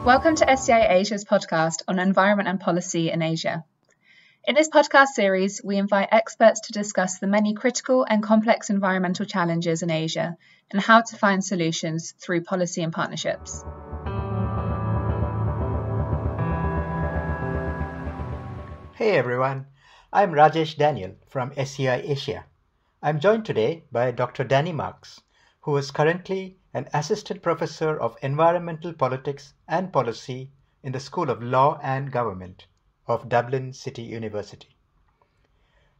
Welcome to SCI Asia's podcast on environment and policy in Asia. In this podcast series, we invite experts to discuss the many critical and complex environmental challenges in Asia and how to find solutions through policy and partnerships. Hey everyone, I'm Rajesh Daniel from SCI Asia. I'm joined today by Dr. Danny Marks, who is currently an Assistant Professor of Environmental Politics and Policy in the School of Law and Government of Dublin City University.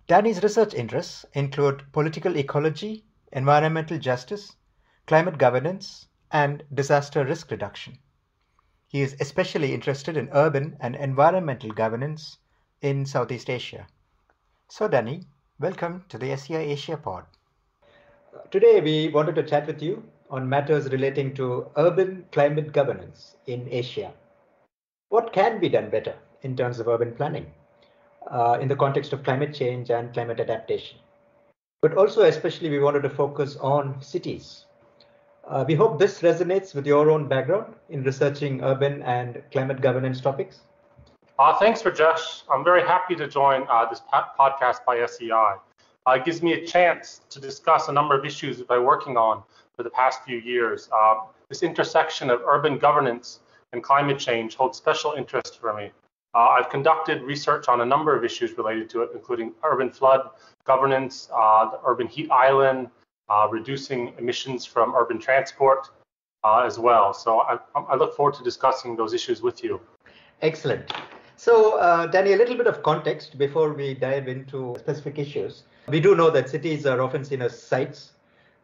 Danny's research interests include political ecology, environmental justice, climate governance, and disaster risk reduction. He is especially interested in urban and environmental governance in Southeast Asia. So Danny, welcome to the SCI Asia pod. Today we wanted to chat with you on matters relating to urban climate governance in Asia. What can be done better in terms of urban planning in the context of climate change and climate adaptation? But also especially we wanted to focus on cities. We hope this resonates with your own background in researching urban and climate governance topics. Thanks, Rajesh. I'm very happy to join this podcast by SCI. It gives me a chance to discuss a number of issues I've been working on for the past few years. This intersection of urban governance and climate change holds special interest for me. I've conducted research on a number of issues related to it, including urban flood governance, the urban heat island, reducing emissions from urban transport as well. So I look forward to discussing those issues with you. Excellent. So, Danny, a little bit of context before we dive into specific issues. We do know that cities are often seen as sites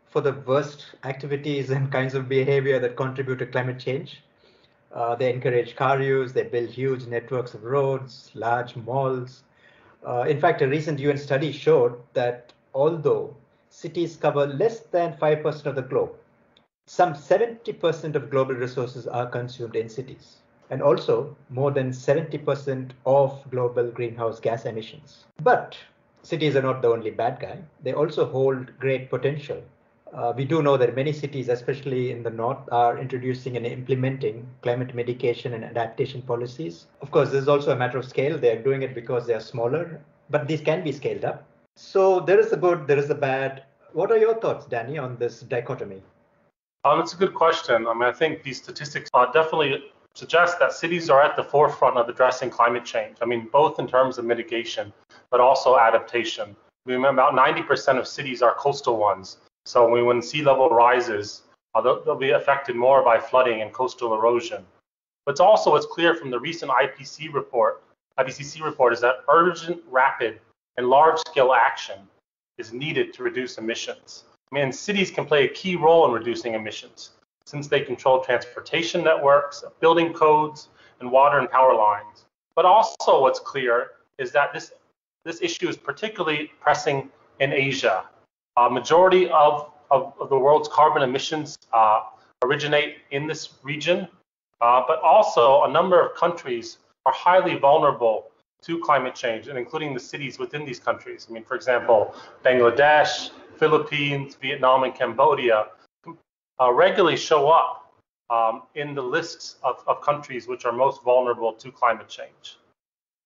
for the worst activities and kinds of behavior that contribute to climate change. They encourage car use, they build huge networks of roads, large malls. In fact, a recent UN study showed that although cities cover less than 5% of the globe, some 70% of global resources are consumed in cities. And also more than 70% of global greenhouse gas emissions. But cities are not the only bad guy. They also hold great potential. We do know that many cities, especially in the north, are introducing and implementing climate mitigation and adaptation policies. Of course, this is also a matter of scale. They're doing it because they are smaller, but these can be scaled up. So there is the good, there is the bad. What are your thoughts, Danny, on this dichotomy? That's a good question. I think these statistics definitely suggest that cities are at the forefront of addressing climate change. Both in terms of mitigation, but also adaptation. About 90% of cities are coastal ones. So when sea level rises, they'll be affected more by flooding and coastal erosion. But what's clear from the recent IPCC report is that urgent, rapid, and large-scale action is needed to reduce emissions. Cities can play a key role in reducing emissions, since they control transportation networks, building codes, and water and power lines. But also what's clear is that this issue is particularly pressing in Asia. A majority of the world's carbon emissions originate in this region, but also a number of countries are highly vulnerable to climate change, and including the cities within these countries. For example, Bangladesh, Philippines, Vietnam, and Cambodia regularly show up in the lists of countries which are most vulnerable to climate change.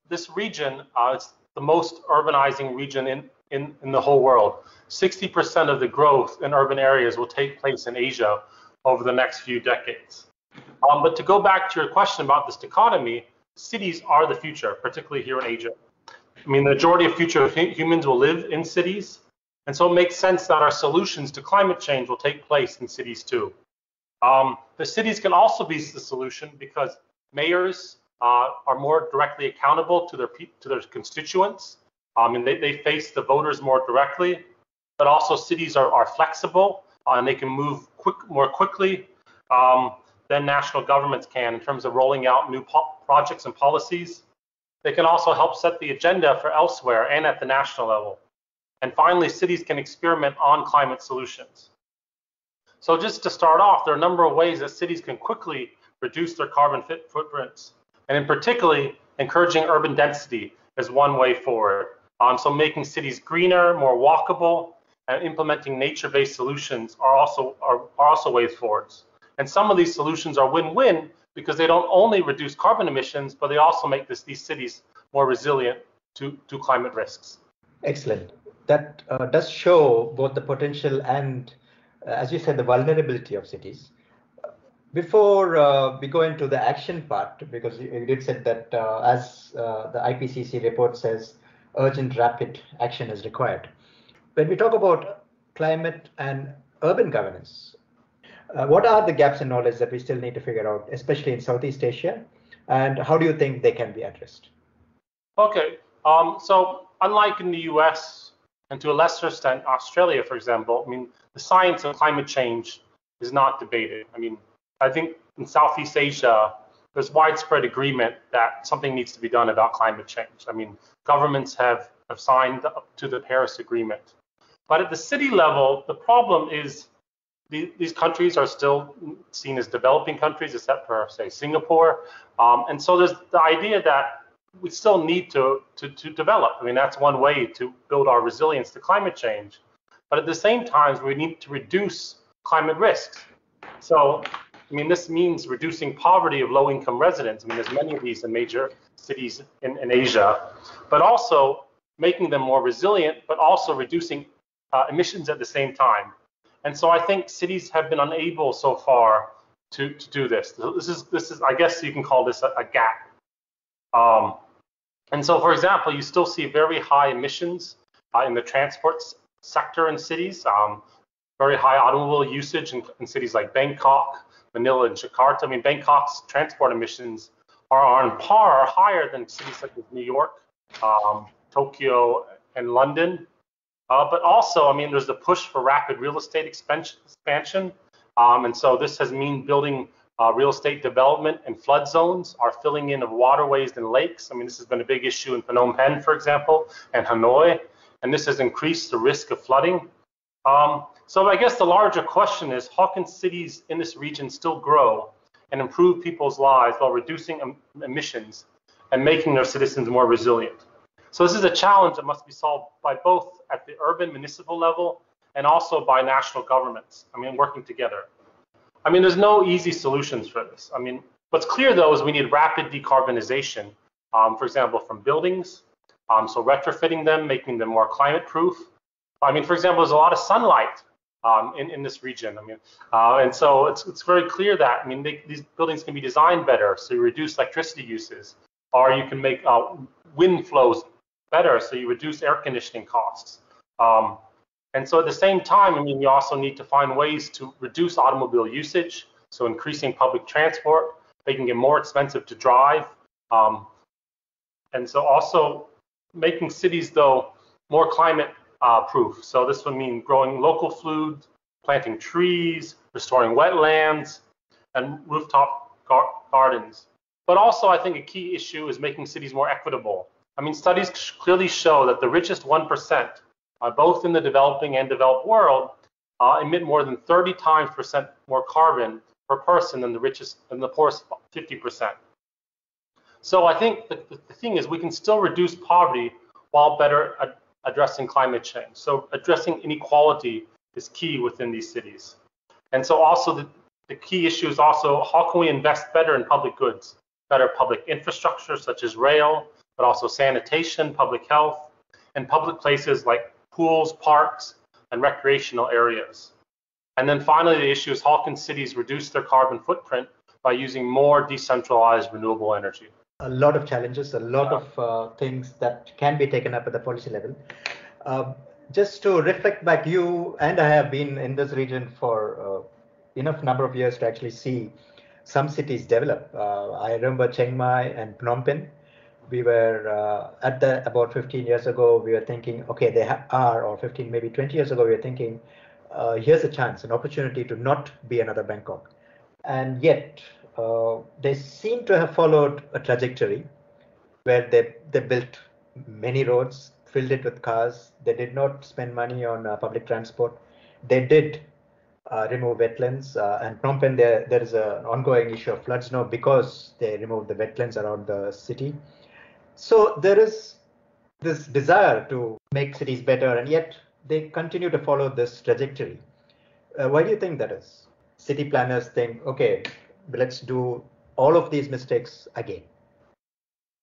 This region is the most urbanizing region in the whole world. 60% of the growth in urban areas will take place in Asia over the next few decades. But to go back to your question about this dichotomy, cities are the future, particularly here in Asia. The majority of future humans will live in cities. And so it makes sense that our solutions to climate change will take place in cities too. The cities can also be the solution because mayors are more directly accountable to their constituents. They face the voters more directly, but also cities are flexible and they can move more quickly than national governments can in terms of rolling out new projects and policies. They can also help set the agenda for elsewhere and at the national level. And finally, cities can experiment on climate solutions. So just to start off, there are a number of ways that cities can quickly reduce their carbon footprints. And in particular, encouraging urban density is one way forward. So making cities greener, more walkable, and implementing nature-based solutions are also ways forwards. And some of these solutions are win-win because they don't only reduce carbon emissions, but they also make these cities more resilient to climate risks. Excellent. That does show both the potential and, as you said, the vulnerability of cities. Before we go into the action part, because you did say that as the IPCC report says, urgent rapid action is required. When we talk about climate and urban governance, what are the gaps in knowledge that we still need to figure out, especially in Southeast Asia, and how do you think they can be addressed? Okay, so unlike in the US and to a lesser extent Australia, for example, I mean, the science of climate change is not debated. I mean, I think in Southeast Asia, there's widespread agreement that something needs to be done about climate change. I mean, governments have signed up to the Paris Agreement. But at the city level, the problem is these countries are still seen as developing countries, except for, say, Singapore. And so there's the idea that we still need to develop. I mean, that's one way to build our resilience to climate change. But at the same time, we need to reduce climate risks. So, I mean, this means reducing poverty of low-income residents. I mean, there's many of these in major cities in Asia, but also making them more resilient, but also reducing emissions at the same time. And so I think cities have been unable so far to do this. This is I guess you can call this a gap. And so, for example, you still see very high emissions in the transport sector in cities, very high automobile usage in cities like Bangkok, Manila, and Jakarta. I mean, Bangkok's transport emissions are on par or higher than cities such as New York, Tokyo, and London. But also, I mean, there's the push for rapid real estate expansion. And so this has meant building real estate development and flood zones are filling in of waterways and lakes. I mean, this has been a big issue in Phnom Penh, for example, and Hanoi. And this has increased the risk of flooding. So I guess the larger question is, how can cities in this region still grow and improve people's lives while reducing emissions and making their citizens more resilient? So this is a challenge that must be solved by both at the urban municipal level and also by national governments, I mean, working together. I mean, there's no easy solutions for this. I mean, what's clear, though, is we need rapid decarbonization, for example, from buildings, so retrofitting them, making them more climate-proof. I mean, for example, there's a lot of sunlight in this region. I mean, and so it's very clear that, I mean, these buildings can be designed better, so you reduce electricity uses, or you can make wind flows better, so you reduce air conditioning costs. And so at the same time, I mean, you also need to find ways to reduce automobile usage, so increasing public transport, making it more expensive to drive. And so also making cities, though, more climate proof. So this would mean growing local food, planting trees, restoring wetlands, and rooftop gardens. But also, I think a key issue is making cities more equitable. I mean, studies clearly show that the richest 1%, both in the developing and developed world, emit more than 30 times more carbon per person than the poorest 50%. So I think the thing is, we can still reduce poverty while better addressing climate change. So addressing inequality is key within these cities. And so also the key issue is also, how can we invest better in public goods, better public infrastructure such as rail, but also sanitation, public health, and public places like pools, parks, and recreational areas. And then finally, the issue is, how can cities reduce their carbon footprint by using more decentralized renewable energy? A lot of challenges, a lot of things that can be taken up at the policy level. Just to reflect back, you and I have been in this region for enough number of years to actually see some cities develop. I remember Chiang Mai and Phnom Penh. We were about 15 years ago, we were thinking, okay, they are, or 15, maybe 20 years ago, we were thinking, here's a chance, an opportunity to not be another Bangkok. And yet, they seem to have followed a trajectory where they built many roads, filled it with cars. They did not spend money on public transport. They did remove wetlands. And Phnom Penh, there is an ongoing issue of floods now because they removed the wetlands around the city. So there is this desire to make cities better, and yet they continue to follow this trajectory. Why do you think that is? City planners think, okay, let's do all of these mistakes again?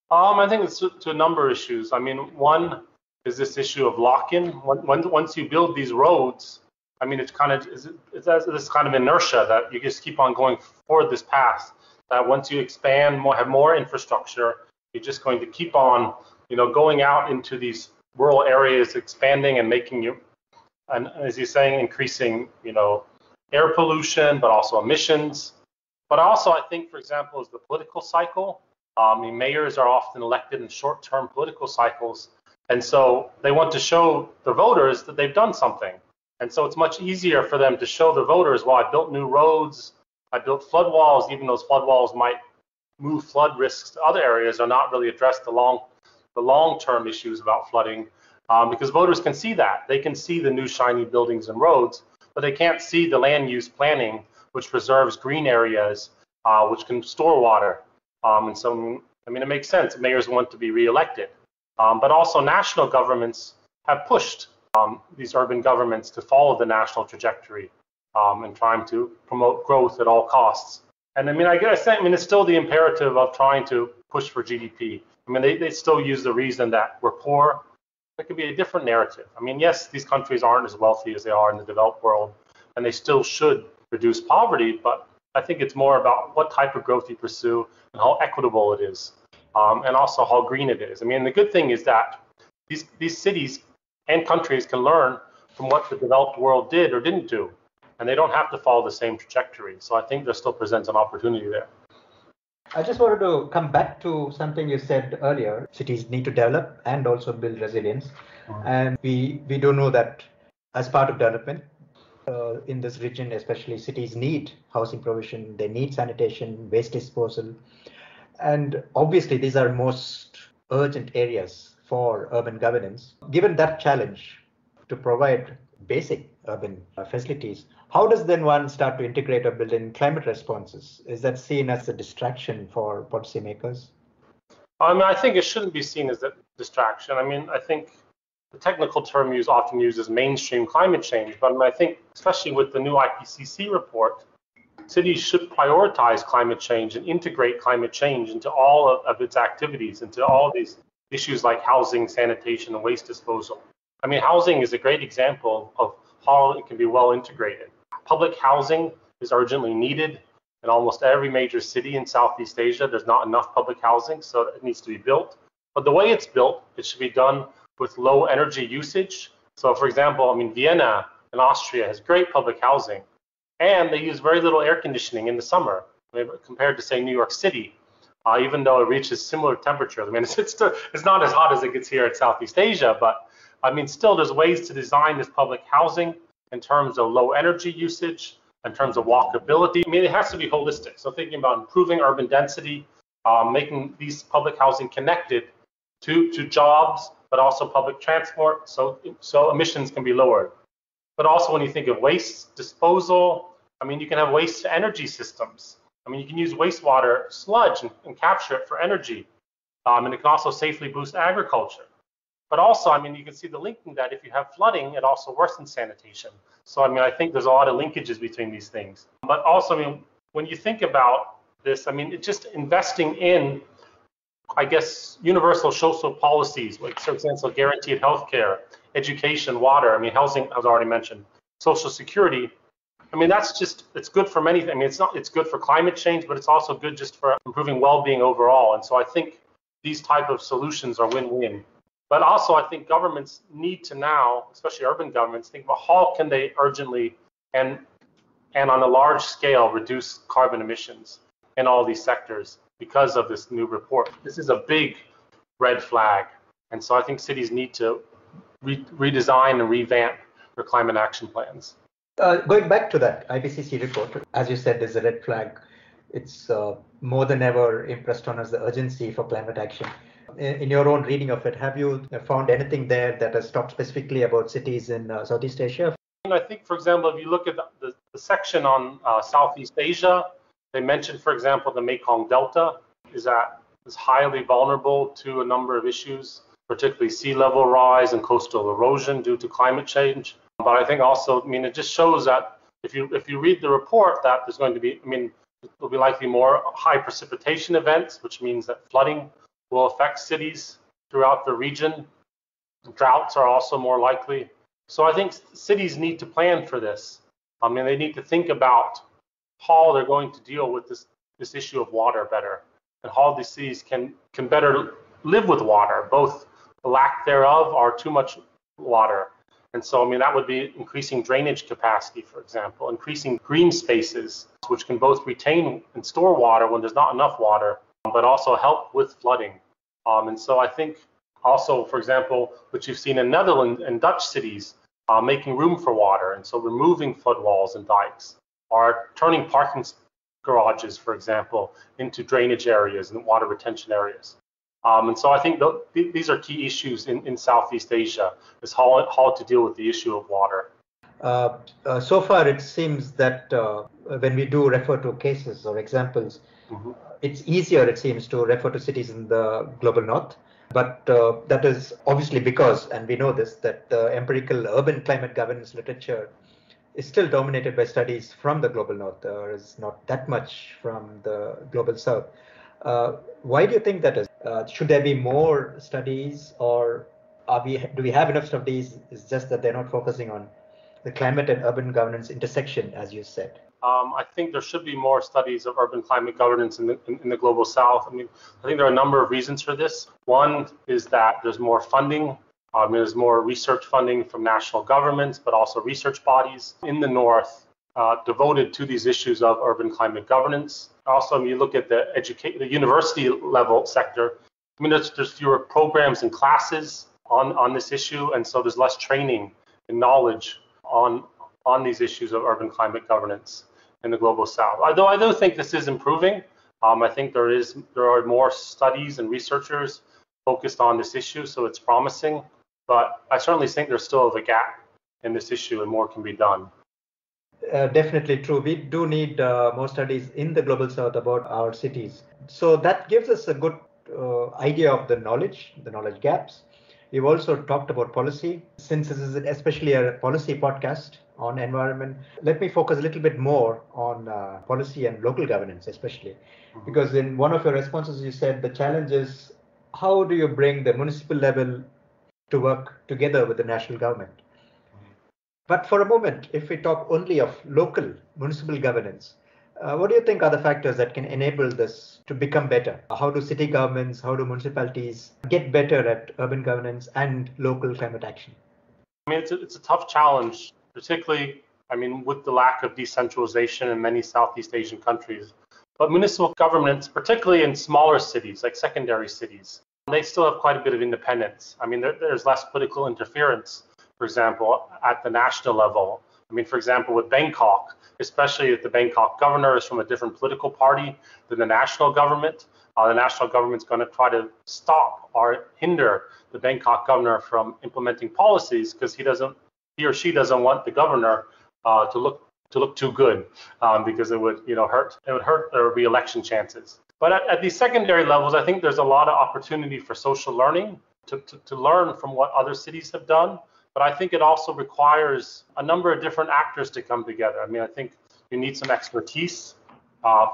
I think it's to a number of issues. I mean, one is this issue of lock-in. Once you build these roads, I mean, it's this kind of inertia that you just keep on going forward this path. That once you expand more, have more infrastructure, you're just going to keep on, going out into these rural areas, expanding and making you, and as you're saying, increasing, air pollution, but also emissions. But also, I think, for example, is the political cycle. Mayors are often elected in short-term political cycles, and so they want to show the voters that they've done something. And so it's much easier for them to show the voters, well, I built new roads, I built flood walls, even those flood walls might move flood risks to other areas or not really address the long-term issues about flooding, because voters can see that. They can see the new shiny buildings and roads, but they can't see the land use planning, which preserves green areas, which can store water. And so, I mean, it makes sense. Mayors want to be reelected. But also national governments have pushed these urban governments to follow the national trajectory and trying to promote growth at all costs. And I mean, it's still the imperative of trying to push for GDP. I mean, they still use the reason that we're poor. There could be a different narrative. I mean, yes, these countries aren't as wealthy as they are in the developed world, and they still should reduce poverty, but I think it's more about what type of growth you pursue and how equitable it is, and also how green it is. I mean, the good thing is that these cities and countries can learn from what the developed world did or didn't do, and they don't have to follow the same trajectory. So I think there still presents an opportunity there. I just wanted to come back to something you said earlier. Cities need to develop and also build resilience. And we do know that as part of development, in this region, especially cities need housing provision, they need sanitation, waste disposal. And obviously, these are most urgent areas for urban governance. Given that challenge to provide basic urban facilities, how does then one start to integrate or build in climate responses? Is that seen as a distraction for policymakers? I mean, I think it shouldn't be seen as a distraction. I mean, I think the technical term often used is mainstream climate change, but I think especially with the new IPCC report, cities should prioritize climate change and integrate climate change into all of its activities, into all these issues like housing, sanitation, and waste disposal. I mean, housing is a great example of how it can be well integrated. Public housing is urgently needed in almost every major city in Southeast Asia. There's not enough public housing, so it needs to be built. But the way it's built, it should be done with low energy usage. So for example, I mean, Vienna in Austria has great public housing, and they use very little air conditioning in the summer compared to, say, New York City, even though it reaches similar temperatures. I mean, it's not as hot as it gets here in Southeast Asia, but I mean, still there's ways to design this public housing in terms of low energy usage, in terms of walkability. I mean, it has to be holistic. So thinking about improving urban density, making these public housing connected to jobs, but also public transport, so emissions can be lowered. But also when you think of waste disposal, I mean, you can have waste to energy systems. I mean, you can use wastewater sludge and capture it for energy. And it can also safely boost agriculture. But also, I mean, you can see the linking that if you have flooding, it also worsens sanitation. So, I mean, I think there's a lot of linkages between these things. But also, I mean, when you think about this, I mean, it's just investing in, I guess, universal social policies, like, for example, guaranteed healthcare, education, water. I mean, housing, I was already mentioned, social security. I mean, it's good for many things. I mean, it's good for climate change, but it's also good just for improving well-being overall. And so I think these type of solutions are win-win. But also, I think governments need to now, especially urban governments, think about how can they urgently and on a large scale reduce carbon emissions in all these sectors because of this new report. This is a big red flag. And so I think cities need to redesign and revamp their climate action plans. Going back to that IPCC report, as you said, there's a red flag. It's more than ever impressed on us the urgency for climate action. In your own reading of it, have you found anything there that has talked specifically about cities in Southeast Asia? I think, for example, if you look at the section on Southeast Asia, they mentioned, for example, the Mekong Delta is highly vulnerable to a number of issues, particularly sea level rise and coastal erosion due to climate change. But I think also, I mean, it just shows that if you read the report, that there's going to be, I mean, There'll be likely more high precipitation events, which means that flooding will affect cities throughout the region. Droughts are also more likely. So I think cities need to plan for this. I mean, they need to think about how they're going to deal with this issue of water better, and how these cities can better live with water, both the lack thereof or too much water. And so, I mean, that would be increasing drainage capacity, for example, increasing green spaces, which can both retain and store water when there's not enough water, but also help with flooding. And so I think also, for example, which you've seen in Netherlands and Dutch cities, making room for water, and so removing flood walls and dikes, or turning parking garages, for example, into drainage areas and water retention areas. And so I think these are key issues in Southeast Asia, is how to deal with the issue of water. So far, it seems that when we do refer to cases or examples, it's easier, it seems, to refer to cities in the global north. But that is obviously because, and we know this, that the empirical urban climate governance literature is still dominated by studies from the global north. There is not that much from the global south. Why do you think that is? Should there be more studies, or do we have enough studies? It's just that they're not focusing on the climate and urban governance intersection, as you said. I think there should be more studies of urban climate governance in the global south. I mean, I think there are a number of reasons for this. One is that there's more funding. There's more research funding from national governments, but also research bodies in the north devoted to these issues of urban climate governance. Also, when you look at the university level sector, I mean, there's fewer programs and classes on this issue, and so there's less training and knowledge on these issues of urban climate governance in the global south. Although I do think this is improving. I think there are more studies and researchers focused on this issue, so it's promising. But I certainly think there's still a gap in this issue, and more can be done. Definitely true. We do need more studies in the global south about our cities. So that gives us a good idea of the knowledge gaps. We've also talked about policy. Since this is especially a policy podcast on environment, let me focus a little bit more on policy and local governance, especially. Because in one of your responses, you said the challenge is, how do you bring the municipal level to work together with the national government? But for a moment, if we talk only of local municipal governance, what do you think are the factors that can enable this to become better? How do city governments, how do municipalities get better at urban governance and local climate action? I mean, it's a tough challenge, particularly, I mean, with the lack of decentralization in many Southeast Asian countries. But municipal governments, particularly in smaller cities, like secondary cities, they still have quite a bit of independence. I mean, there's less political interference, for example, at the national level. I mean, for example, with Bangkok, especially if the Bangkok governor is from a different political party than the national government, the national government's going to try to stop or hinder the Bangkok governor from implementing policies because he or she doesn't want the governor to look too good, because it would hurt their re-election chances. But at these secondary levels, I think there's a lot of opportunity for social learning to learn from what other cities have done. But I think it also requires a number of different actors to come together. I mean, I think you need some expertise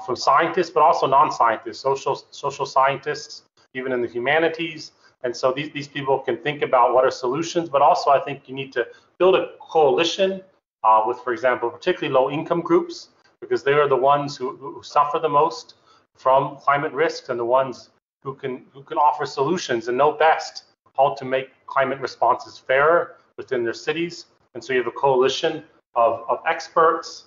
from scientists, but also non-scientists, social scientists, even in the humanities. And so these people can think about what are solutions, but also I think you need to build a coalition with, for example, particularly low-income groups, because they are the ones who suffer the most from climate risks, and the ones who can offer solutions and know best how to make climate responses fairer within their cities. And so you have a coalition of experts,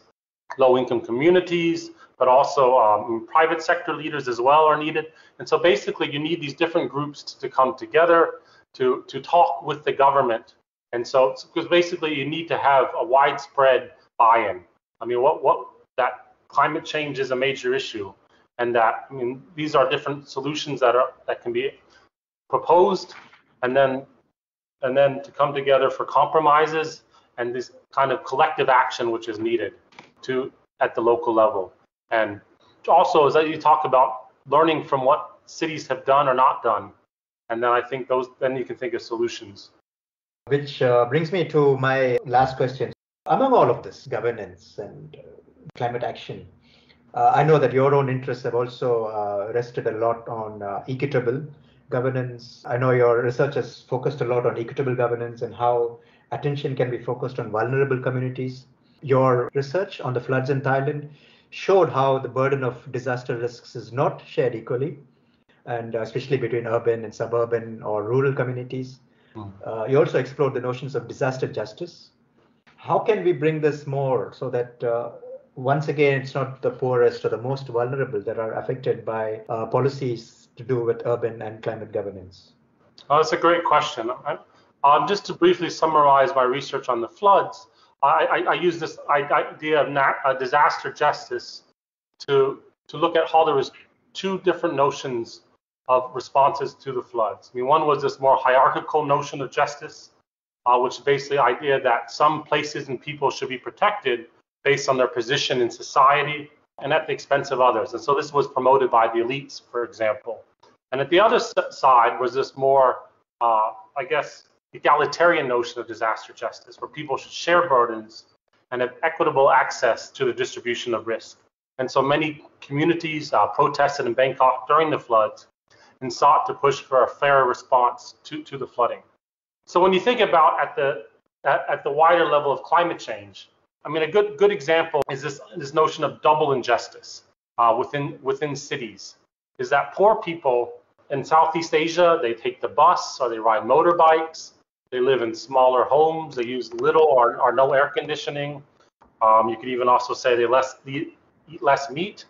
low-income communities, but also private sector leaders as well are needed. And so basically you need these different groups to come together to talk with the government. And so, because basically you need to have a widespread buy-in. I mean, what that climate change is a major issue, and that, I mean, these are different solutions that can be proposed, and then to come together for compromises and this kind of collective action which is needed at the local level. And also is that you talk about learning from what cities have done or not done, and then I think then you can think of solutions. Which brings me to my last question. Among all of this governance and climate action, I know that your own interests have also rested a lot on equitable governance. I know your research has focused a lot on equitable governance and how attention can be focused on vulnerable communities. Your research on the floods in Thailand showed how the burden of disaster risks is not shared equally, and especially between urban and suburban or rural communities. You also explored the notions of disaster justice. How can we bring this more so that once again it's not the poorest or the most vulnerable that are affected by policies to do with urban and climate governance? That's a great question. Just to briefly summarize my research on the floods, I use this idea of disaster justice to look at how there was two different notions of responses to the floods. I mean, one was this more hierarchical notion of justice, which is basically the idea that some places and people should be protected based on their position in society and at the expense of others. And so this was promoted by the elites, for example. And at the other side was this more, egalitarian notion of disaster justice, where people should share burdens and have equitable access to the distribution of risk. And so many communities protested in Bangkok during the floods and sought to push for a fair response to the flooding. So when you think about at the wider level of climate change, I mean, a good example is this notion of double injustice within cities. Is that poor people in Southeast Asia, they take the bus or they ride motorbikes, they live in smaller homes, they use little or no air conditioning. You could even also say they eat less meat,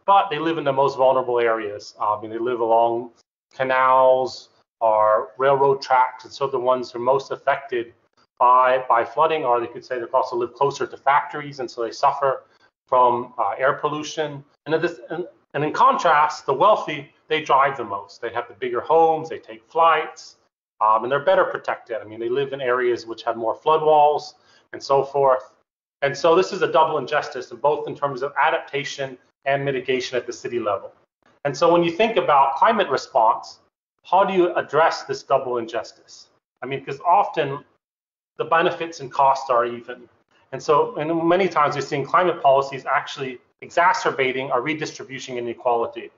but they live in the most vulnerable areas. They live along canals or railroad tracks, and so the ones who are most affected by flooding, or they could say they also live closer to factories, and so they suffer from air pollution. And in contrast, the wealthy, they drive the most. They have the bigger homes, they take flights, and they're better protected. I mean, they live in areas which have more flood walls and so forth. And so this is a double injustice, both in terms of adaptation and mitigation at the city level. And so when you think about climate response, how do you address this double injustice? I mean, because often the benefits and costs are even. And so many times we're seeing climate policies actually exacerbating or redistributing inequality,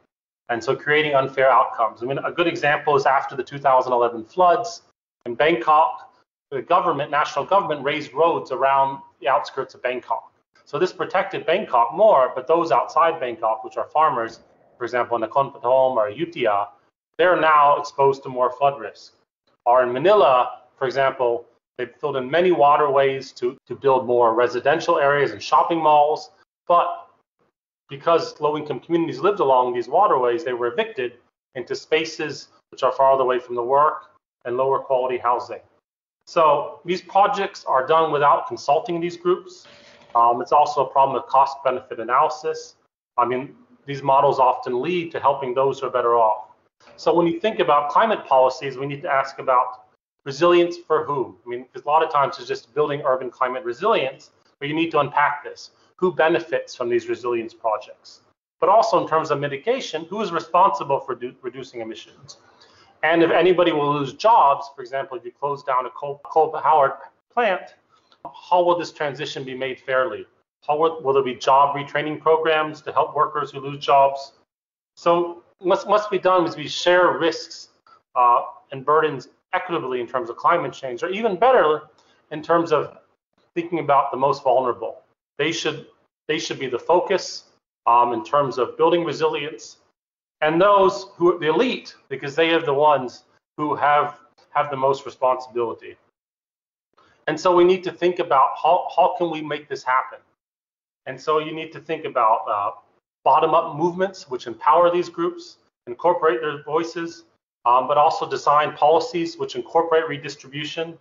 and so creating unfair outcomes. I mean, a good example is after the 2011 floods in Bangkok, the national government raised roads around the outskirts of Bangkok. So this protected Bangkok more, but those outside Bangkok, which are farmers, for example, in Nakhon Pathom or Ayutthaya, they're now exposed to more flood risk. Or in Manila, for example, they've filled in many waterways to build more residential areas and shopping malls, but because low-income communities lived along these waterways, they were evicted into spaces which are farther away from the work and lower quality housing. So these projects are done without consulting these groups. It's also a problem of cost-benefit analysis. I mean, these models often lead to helping those who are better off. So when you think about climate policies, we need to ask about resilience for whom? I mean, because a lot of times it's just building urban climate resilience, but you need to unpack this. Who benefits from these resilience projects? But also in terms of mitigation, who is responsible for reducing emissions? And if anybody will lose jobs, for example, if you close down a coal-powered plant, how will this transition be made fairly? How will there be job retraining programs to help workers who lose jobs? So what must be done is we share risks and burdens equitably in terms of climate change, or even better, in terms of thinking about the most vulnerable. They should be the focus in terms of building resilience, and those who are the elite, because they are the ones who have the most responsibility. And so we need to think about how can we make this happen. And so you need to think about bottom-up movements which empower these groups, incorporate their voices, but also design policies which incorporate redistribution.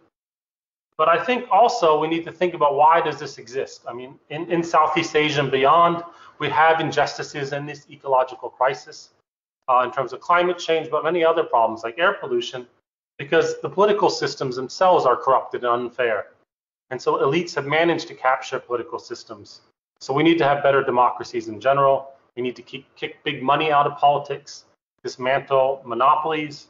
But I think also we need to think about why does this exist? I mean, in Southeast Asia and beyond, we have injustices in this ecological crisis in terms of climate change, but many other problems like air pollution, because the political systems themselves are corrupted and unfair. And so elites have managed to capture political systems. So we need to have better democracies in general. We need to kick big money out of politics, dismantle monopolies,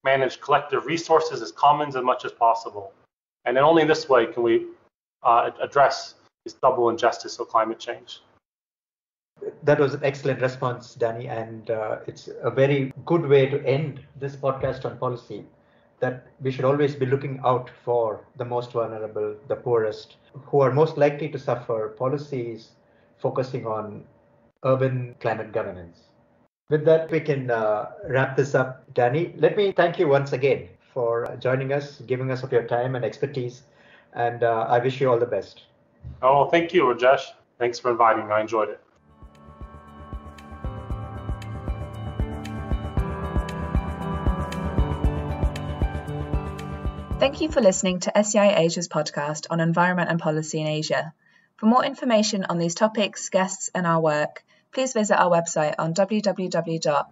manage collective resources as commons as much as possible. And then only in this way can we address this double injustice of climate change. That was an excellent response, Danny, and it's a very good way to end this podcast on policy, that we should always be looking out for the most vulnerable, the poorest, who are most likely to suffer policies focusing on urban climate governance. With that, we can wrap this up. Danny, let me thank you once again for joining us, giving us of your time and expertise, and I wish you all the best. Oh, thank you, Rajesh. Thanks for inviting me. I enjoyed it. Thank you for listening to SEI Asia's podcast on environment and policy in Asia. For more information on these topics, guests, and our work, please visit our website on www.sei.org.